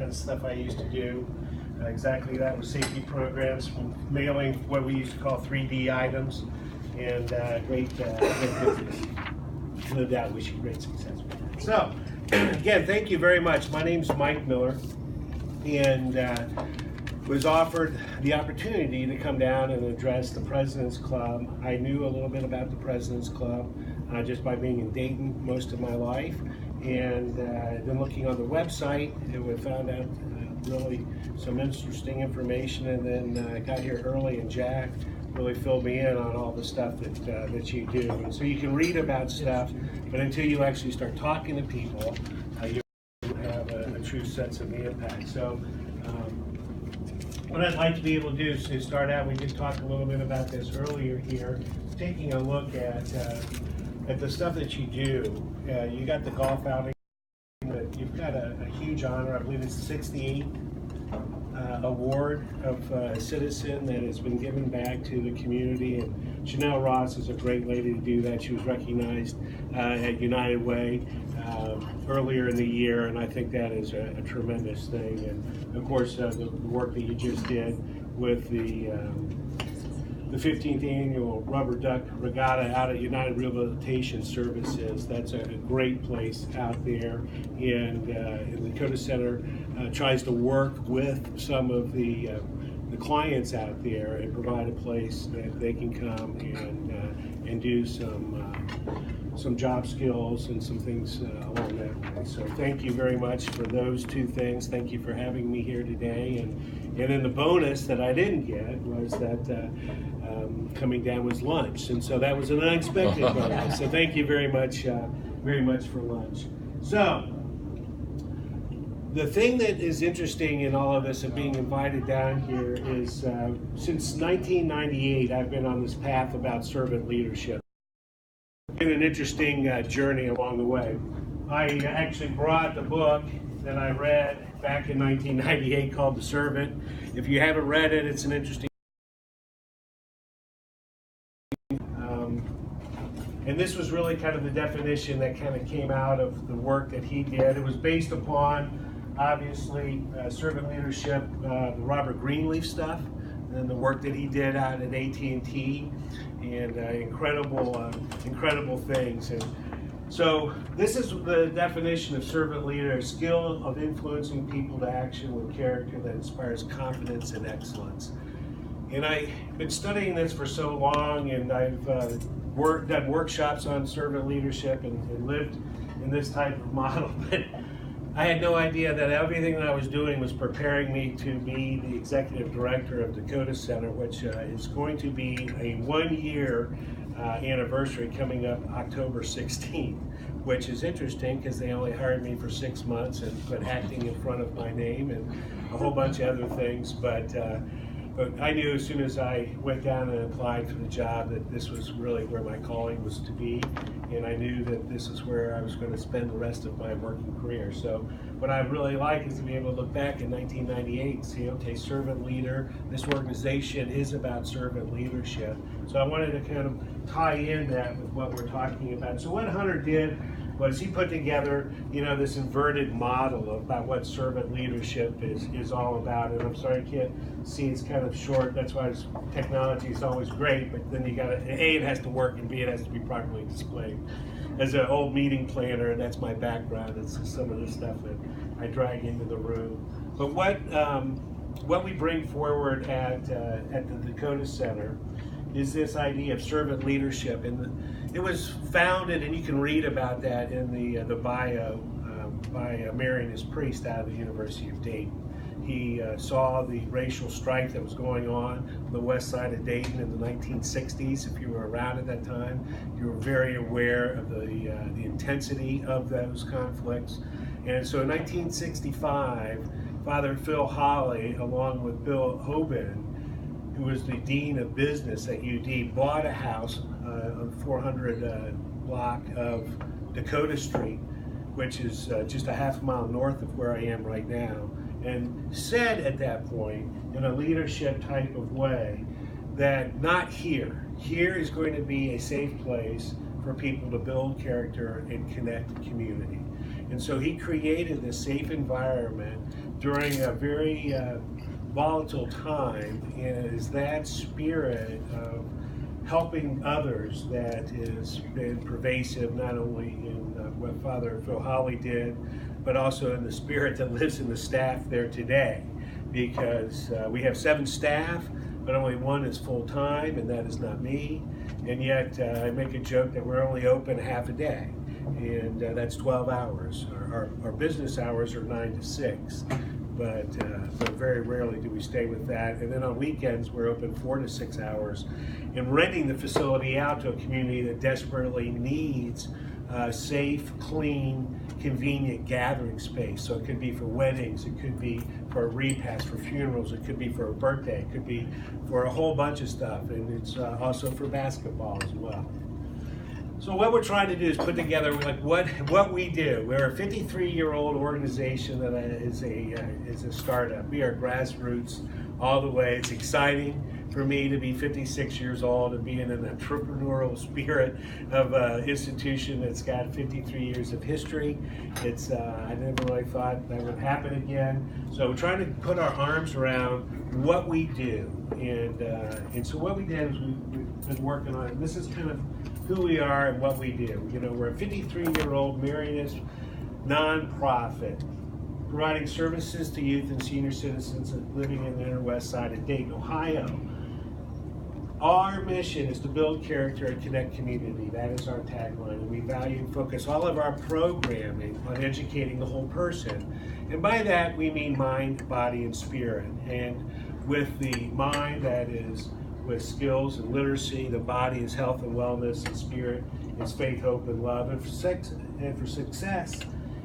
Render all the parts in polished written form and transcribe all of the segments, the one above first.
of stuff I used to do. Exactly that with safety programs, from mailing what we used to call 3D items, and great business. No doubt wish you great success with that. So, again, thank you very much. My name's Mike Miller, and was offered the opportunity to come down and address the President's Club. I knew a little bit about the President's Club just by being in Dayton most of my life, and then looking on the website, we found out really some interesting information, and then I got here early, and Jack really filled me in on all the stuff that you do. And so you can read about stuff, but until you actually start talking to people, you have a true sense of the impact. So what I'd like to be able to do is to start out, we did talk a little bit about this earlier here, taking a look at the stuff that you do. You got the golf outing, you've got a huge honor, I believe it's the 68th award of a citizen that has been given back to the community, and Chanel Ross is a great lady to do that. She was recognized at United Way earlier in the year, and I think that is a tremendous thing. And of course, the work that you just did with the 15th annual Rubber Duck Regatta out at United Rehabilitation Services. That's a great place out there, and the Dakota Center tries to work with some of the clients out there and provide a place that they can come and do some job skills and some things along that way. So thank you very much for those two things. Thank you for having me here today. And then the bonus that I didn't get was that coming down was lunch, and so that was an unexpected bonus. So thank you very much for lunch. So the thing that is interesting in all of this of being invited down here is since 1998, I've been on this path about servant leadership. It's been an interesting journey along the way. I actually brought the book that I read back in 1998 called The Servant. If you haven't read it, it's an interesting. And this was really kind of the definition that kind of came out of the work that he did. It was based upon, obviously, servant leadership, the Robert Greenleaf stuff, and the work that he did out at AT&T, and incredible things. And so this is the definition of servant leader: a skill of influencing people to action with character that inspires confidence and excellence. And I've been studying this for so long, and I've done workshops on servant leadership and lived in this type of model. But I had no idea that everything that I was doing was preparing me to be the executive director of Dakota Center, which is going to be a 1-year anniversary coming up October 16th, which is interesting because they only hired me for 6 months and put acting in front of my name and a whole bunch of other things. But I knew as soon as I went down and applied for the job that this was really where my calling was to be, and I knew that this is where I was going to spend the rest of my working career. So what I really like is to be able to look back in 1998 and see, okay, servant leader, this organization is about servant leadership. So I wanted to kind of tie in that with what we're talking about. So what Hunter did was he put together, this inverted model about what servant leadership is all about. And I'm sorry I can't see, it's kind of short. That's why technology is always great, but then you got to, A, it has to work, and B, it has to be properly displayed. As an old meeting planner, and that's my background, it's some of the stuff that I drag into the room. But what we bring forward at the Dakota Center is this idea of servant leadership, and it was founded, and you can read about that in the bio by Marianus Priest out of the University of Dayton. He saw the racial strife that was going on the west side of Dayton in the 1960s. If you were around at that time, you were very aware of the intensity of those conflicts. And so in 1965, Father Phil Hawley, along with Bill Hoban, who was the Dean of Business at UD, bought a house on 400 block of Dakota Street, which is just a half mile north of where I am right now, and said at that point, in a leadership type of way, that not here. Here is going to be a safe place for people to build character and connect the community. And so he created this safe environment during a very volatile time is that spirit of helping others that has been pervasive, not only in what Father Phil Holly did, but also in the spirit that lives in the staff there today. Because we have 7 staff, but only 1 is full-time, and that is not me. And yet I make a joke that we're only open half a day, and that's 12 hours. Our business hours are 9 to 6. But very rarely do we stay with that. And then on weekends, we're open 4 to 6 hours and renting the facility out to a community that desperately needs safe, clean, convenient gathering space. So it could be for weddings, it could be for a repast, for funerals, it could be for a birthday, it could be for a whole bunch of stuff. And it's also for basketball as well. So what we're trying to do is put together like what we do. We're a 53-year-old organization that is a startup. We are grassroots all the way. It's exciting for me to be 56 years old and be in an entrepreneurial spirit of an institution that's got 53 years of history. It's I never really thought that would happen again. So we're trying to put our arms around what we do, and so what we did is we've been working on it. This is kind of who we are and what we do. You know, we're a 53-year-old Marianist nonprofit providing services to youth and senior citizens living in the inner west side of Dayton, Ohio. Our mission is to build character and connect community. That is our tagline, and we value and focus all of our programming on educating the whole person. And by that, we mean mind, body, and spirit. And with the mind, that is with skills and literacy, the body is health and wellness, and spirit is faith, hope, and love. And for success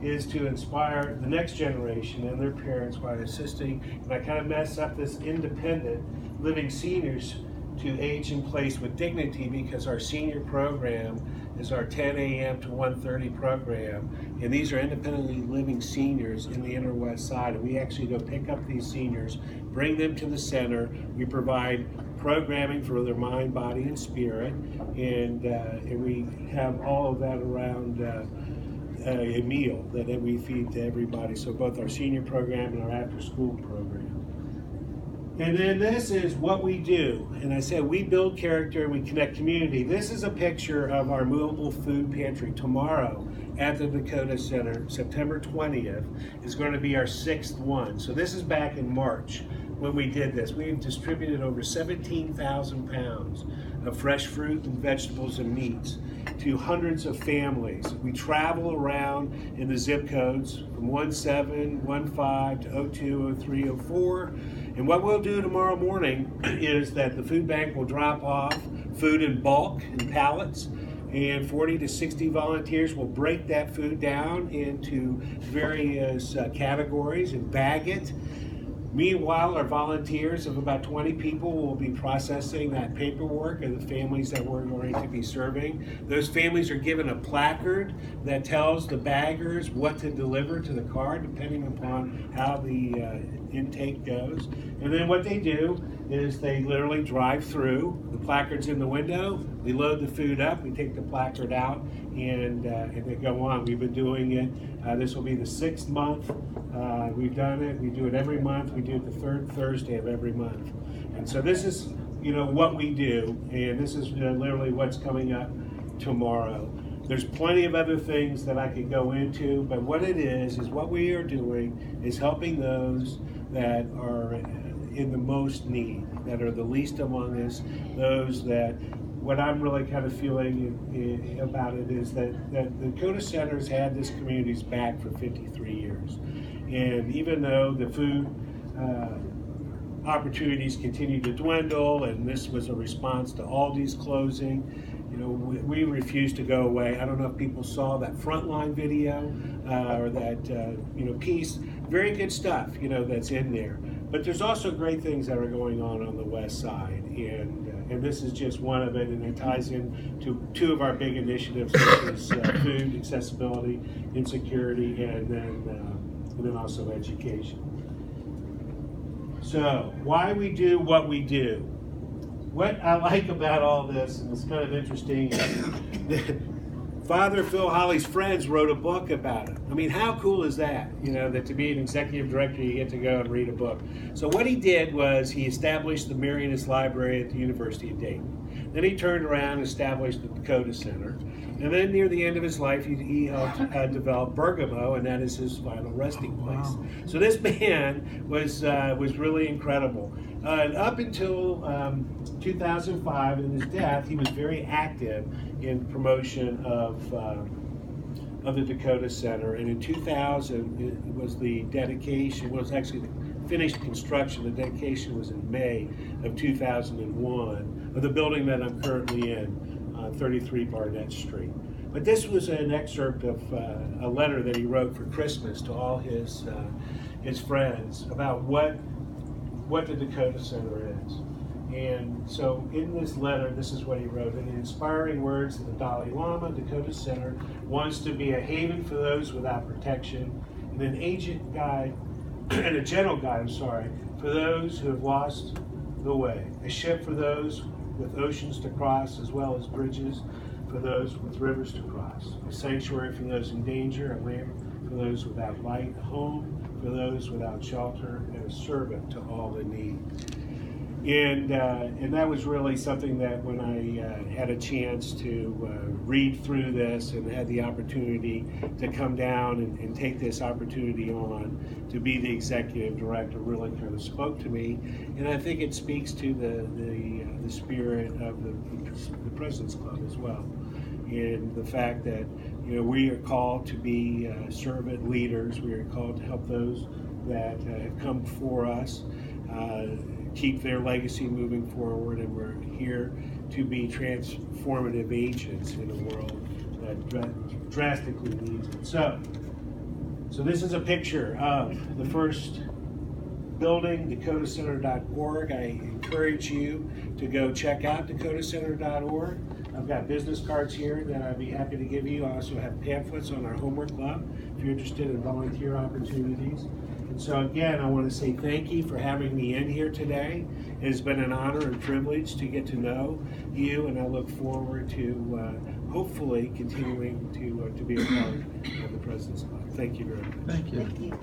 is to inspire the next generation and their parents by assisting, and I kind of mess up this, independent living seniors to age in place with dignity, because our senior program is our 10 a.m. to 1:30 program, and these are independently living seniors in the inner west side, and we actually go pick up these seniors, bring them to the center. We provide programming for their mind, body, and spirit, and we have all of that around a meal that we feed to everybody. So both our senior program and our after-school program. And then this is what we do. And I said we build character and we connect community. This is a picture of our movable food pantry. Tomorrow at the Dakota Center, September 20th, is going to be our 6th one. So this is back in March when we did this. We've distributed over 17,000 pounds of fresh fruit and vegetables and meats to hundreds of families. We travel around in the zip codes from 1715 to 02, 03, 04. And what we'll do tomorrow morning is that the food bank will drop off food in bulk in pallets, and 40 to 60 volunteers will break that food down into various categories and bag it. Meanwhile, our volunteers of about 20 people will be processing that paperwork of the families that we're going to be serving. Those families are given a placard that tells the baggers what to deliver to the car, depending upon how the intake goes. And then what they do is they literally drive through. The placard's in the window. We load the food up. We take the placard out, and they go on. We've been doing it. This will be the 6th month. We've done it. We do it every month. We do it the 3rd Thursday of every month. And so this is, what we do, and this is literally what's coming up tomorrow. There's plenty of other things that I could go into, but what it is what we are doing is helping those that are in the most need, that are the least among us, those that, what I'm really kind of feeling about it is that the Dakota Center's had this community's back for 53 years. And even though the food opportunities continue to dwindle, and this was a response to Aldi's closing, we refuse to go away. I don't know if people saw that Frontline video or that piece. Very good stuff, that's in there. But there's also great things that are going on the west side, and this is just one of it, and it ties in to 2 of our big initiatives, which is food accessibility, insecurity, and then also education. So why we do what we do. What I like about all this, and it's kind of interesting, is that Father Phil Holly's friends wrote a book about it. I mean, how cool is that? You know, that to be an executive director, you get to go and read a book. So what he did was he established the Marianist Library at the University of Dayton. Then he turned around and established the Dakota Center. And then near the end of his life, he helped develop Bergamo, and that is his final resting place. Wow. So this man was really incredible. And up until 2005 and his death, he was very active in promotion of the Dakota Center. And in 2000, it was the dedication, was actually the finished construction. The dedication was in May of 2001 of the building that I'm currently in. 33 Barnett Street. But this was an excerpt of a letter that he wrote for Christmas to all his friends about what the Dakota Center is. And so in this letter, this is what he wrote. In the inspiring words of the Dalai Lama, Dakota Center wants to be a haven for those without protection, and an agent guide, and a gentle guide, for those who have lost the way, a ship for those with oceans to cross, as well as bridges for those with rivers to cross, a sanctuary for those in danger, a lamp for those without light, a home for those without shelter, and a servant to all in need. And that was really something that when I had a chance to read through this and had the opportunity to come down and take this opportunity on to be the executive director, really kind of spoke to me. And I think it speaks to the spirit of the President's Club as well. And the fact that, you know, we are called to be servant leaders. We are called to help those that have come before us keep their legacy moving forward, and we're here to be transformative agents in a world that drastically needs it. So this is a picture of the first building, dakotacenter.org. I encourage you to go check out dakotacenter.org. I've got business cards here that I'd be happy to give you. I also have pamphlets on our homework club if you're interested in volunteer opportunities. And so again, I want to say thank you for having me in here today. It has been an honor and privilege to get to know you, and I look forward to hopefully continuing to be a part of the President's Club. Thank you very much. Thank you. Thank you.